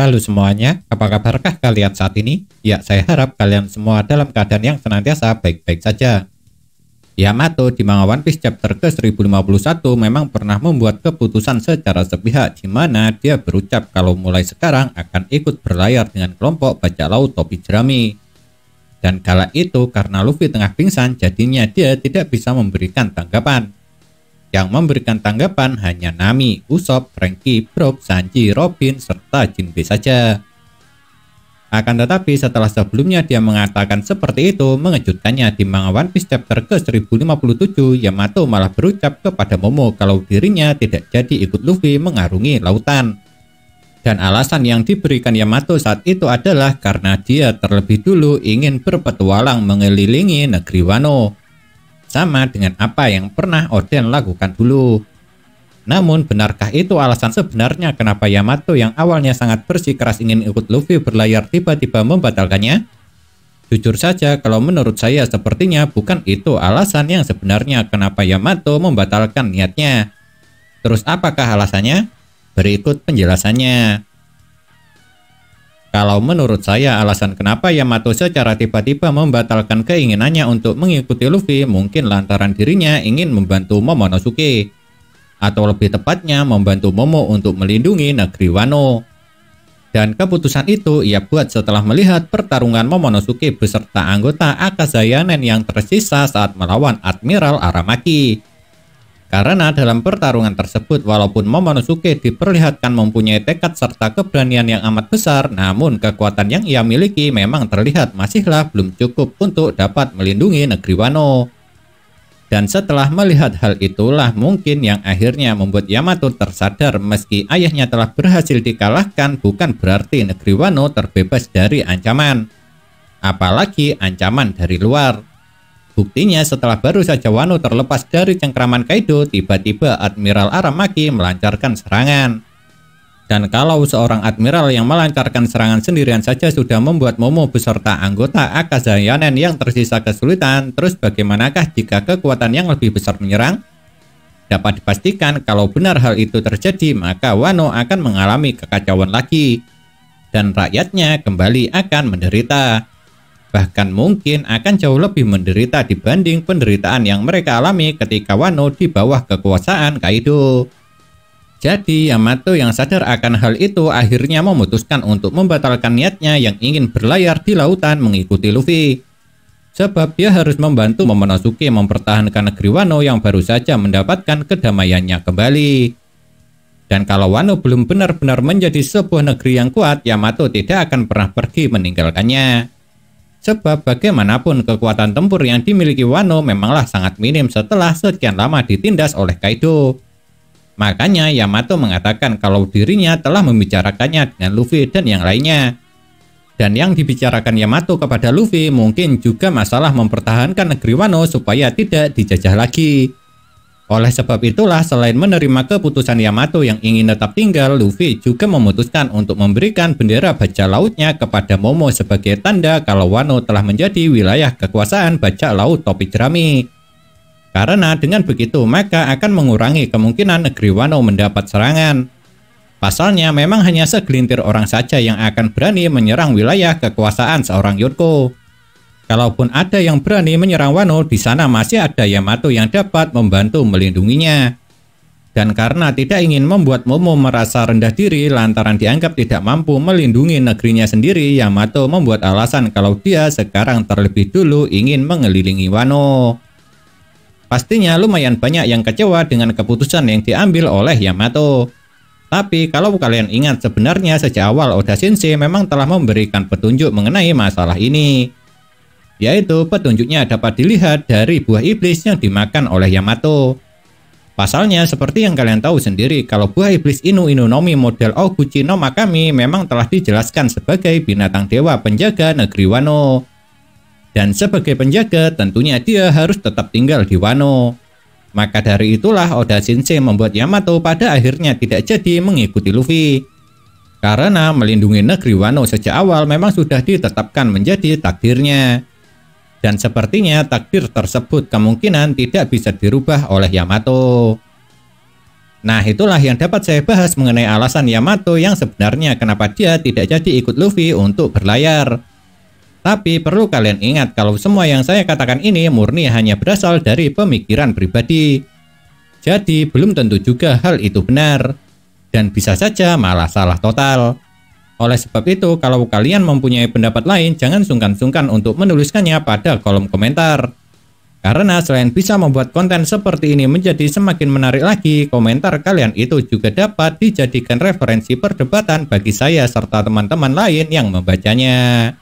Halo semuanya, apa kabarkah kalian saat ini? Ya, saya harap kalian semua dalam keadaan yang senantiasa baik-baik saja. Yamato di manga One Piece chapter ke-1051 memang pernah membuat keputusan secara sepihak di mana dia berucap kalau mulai sekarang akan ikut berlayar dengan kelompok bajak laut topi jerami. Dan kala itu karena Luffy tengah pingsan, jadinya dia tidak bisa memberikan tanggapan. Yang memberikan tanggapan hanya Nami, Usopp, Franky, Brook, Sanji, Robin, serta Jinbe saja. Akan tetapi setelah sebelumnya dia mengatakan seperti itu, mengejutkannya di manga One Piece chapter ke-1057, Yamato malah berucap kepada Momo kalau dirinya tidak jadi ikut Luffy mengarungi lautan. Dan alasan yang diberikan Yamato saat itu adalah karena dia terlebih dulu ingin berpetualang mengelilingi negeri Wano. Sama dengan apa yang pernah Oden lakukan dulu. Namun benarkah itu alasan sebenarnya kenapa Yamato yang awalnya sangat bersikeras ingin ikut Luffy berlayar tiba-tiba membatalkannya? Jujur saja kalau menurut saya sepertinya bukan itu alasan yang sebenarnya kenapa Yamato membatalkan niatnya. Terus apakah alasannya? Berikut penjelasannya. Kalau menurut saya alasan kenapa Yamato secara tiba-tiba membatalkan keinginannya untuk mengikuti Luffy mungkin lantaran dirinya ingin membantu Momonosuke. Atau lebih tepatnya membantu Momo untuk melindungi negeri Wano. Dan keputusan itu ia buat setelah melihat pertarungan Momonosuke beserta anggota Akazayanen yang tersisa saat melawan Admiral Aramaki. Karena dalam pertarungan tersebut walaupun Momonosuke diperlihatkan mempunyai tekad serta keberanian yang amat besar, namun kekuatan yang ia miliki memang terlihat masihlah belum cukup untuk dapat melindungi negeri Wano. Dan setelah melihat hal itulah mungkin yang akhirnya membuat Yamato tersadar meski ayahnya telah berhasil dikalahkan bukan berarti negeri Wano terbebas dari ancaman. Apalagi ancaman dari luar. Buktinya setelah baru saja Wano terlepas dari cengkraman Kaido, tiba-tiba Admiral Aramaki melancarkan serangan. Dan kalau seorang admiral yang melancarkan serangan sendirian saja sudah membuat Momo beserta anggota Akazayanen yang tersisa kesulitan, terus bagaimanakah jika kekuatan yang lebih besar menyerang? Dapat dipastikan kalau benar hal itu terjadi, maka Wano akan mengalami kekacauan lagi. Dan rakyatnya kembali akan menderita. Bahkan mungkin akan jauh lebih menderita dibanding penderitaan yang mereka alami ketika Wano di bawah kekuasaan Kaido. Jadi Yamato yang sadar akan hal itu akhirnya memutuskan untuk membatalkan niatnya yang ingin berlayar di lautan mengikuti Luffy. Sebab dia harus membantu Momonosuke mempertahankan negeri Wano yang baru saja mendapatkan kedamaiannya kembali. Dan kalau Wano belum benar-benar menjadi sebuah negeri yang kuat, Yamato tidak akan pernah pergi meninggalkannya. Sebab bagaimanapun kekuatan tempur yang dimiliki Wano memanglah sangat minim setelah sekian lama ditindas oleh Kaido. Makanya Yamato mengatakan kalau dirinya telah membicarakannya dengan Luffy dan yang lainnya. Dan yang dibicarakan Yamato kepada Luffy mungkin juga masalah mempertahankan negeri Wano supaya tidak dijajah lagi. Oleh sebab itulah selain menerima keputusan Yamato yang ingin tetap tinggal, Luffy juga memutuskan untuk memberikan bendera bajak lautnya kepada Momo sebagai tanda kalau Wano telah menjadi wilayah kekuasaan bajak laut topi jerami. Karena dengan begitu maka akan mengurangi kemungkinan negeri Wano mendapat serangan. Pasalnya memang hanya segelintir orang saja yang akan berani menyerang wilayah kekuasaan seorang Yonko. Kalaupun ada yang berani menyerang Wano, di sana masih ada Yamato yang dapat membantu melindunginya. Dan karena tidak ingin membuat Momo merasa rendah diri lantaran dianggap tidak mampu melindungi negerinya sendiri, Yamato membuat alasan kalau dia sekarang terlebih dulu ingin mengelilingi Wano. Pastinya lumayan banyak yang kecewa dengan keputusan yang diambil oleh Yamato. Tapi kalau kalian ingat sebenarnya sejak awal Oda Sensei memang telah memberikan petunjuk mengenai masalah ini. Yaitu petunjuknya dapat dilihat dari buah iblis yang dimakan oleh Yamato. Pasalnya seperti yang kalian tahu sendiri kalau buah iblis Inu Inu Nomi model Oguchi no Makami memang telah dijelaskan sebagai binatang dewa penjaga negeri Wano. Dan sebagai penjaga tentunya dia harus tetap tinggal di Wano. Maka dari itulah Oda Sensei membuat Yamato pada akhirnya tidak jadi mengikuti Luffy. Karena melindungi negeri Wano sejak awal memang sudah ditetapkan menjadi takdirnya. Dan sepertinya takdir tersebut kemungkinan tidak bisa dirubah oleh Yamato. Nah, itulah yang dapat saya bahas mengenai alasan Yamato yang sebenarnya kenapa dia tidak jadi ikut Luffy untuk berlayar. Tapi perlu kalian ingat kalau semua yang saya katakan ini murni hanya berasal dari pemikiran pribadi. Jadi belum tentu juga hal itu benar. Dan bisa saja malah salah total. Oleh sebab itu, kalau kalian mempunyai pendapat lain, jangan sungkan-sungkan untuk menuliskannya pada kolom komentar. Karena selain bisa membuat konten seperti ini menjadi semakin menarik lagi, komentar kalian itu juga dapat dijadikan referensi perdebatan bagi saya serta teman-teman lain yang membacanya.